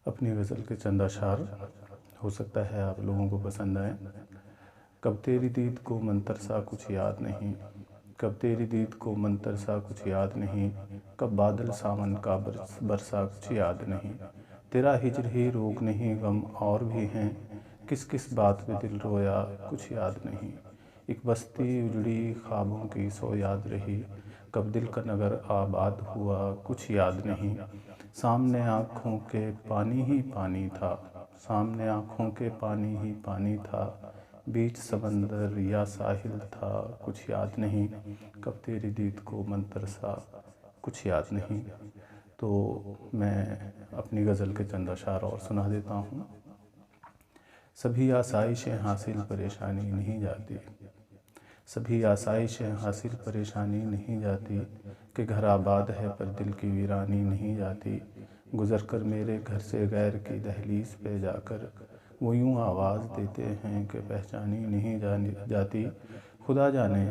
اپنی غزل کے چند اشعار ہو سکتا ہے آپ لوگوں کو پسند آئیں۔ کب تیری دید کو منتر سا کچھ یاد نہیں، کب تیری دید کو منتر سا کچھ یاد نہیں، کب بادل ساون کا برسا کچھ یاد نہیں، تیرا ہجر ہی روگ نہیں غم اور بھی ہیں، کس کس بات پہ دل رویا کچھ یاد نہیں، ایک بستی اجڑی خوابوں کی سو یاد رہی، کب دل کا نگر آباد ہوا کچھ یاد نہیں، سامنے آنکھوں کے پانی ہی پانی تھا، سامنے آنکھوں کے پانی ہی پانی تھا، بیچ سمندر یا ساحل تھا کچھ یاد نہیں، کب تیری دید کو منتر سا کچھ یاد نہیں۔ تو میں اپنی غزل کے چند اشعار اور سنا دیتا ہوں۔ سبھی آسائشیں حاصل پریشانی نہیں جاتی، سبھی آسائشیں حاصل پریشانی نہیں جاتی، کہ گھر آباد ہے پر دل کی ویرانی نہیں جاتی، گزر کر میرے گھر سے غیر کی دہلیز پہ جا کر وہ یوں آواز دیتے ہیں کہ پہچانی نہیں جاتی، خدا جانے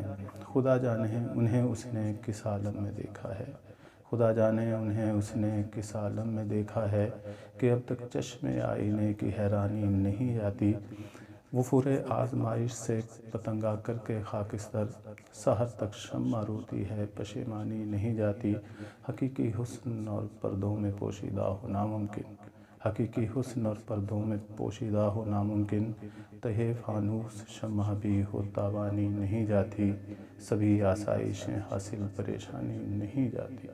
انہیں اس نے کس عالم میں دیکھا ہے، خدا جانے انہیں اس نے کس عالم میں دیکھا ہے، کہ اب تک چشم آئینے کی حیرانی نہیں جاتی، وفور آزمائش سے پتنگ آ کر کے خاکستر، سحر تک شمع روتی ہے پشیمانی نہیں جاتی، حقیقی حسن اور پردوں میں پوشیدہ ہو ناممکن، حقیقی حسن اور پردوں میں پوشیدہ ہو ناممکن، تہے فانوس شمع بھی ہو تابانی نہیں جاتی، سبھی آسائشیں حاصل پریشانی نہیں جاتی۔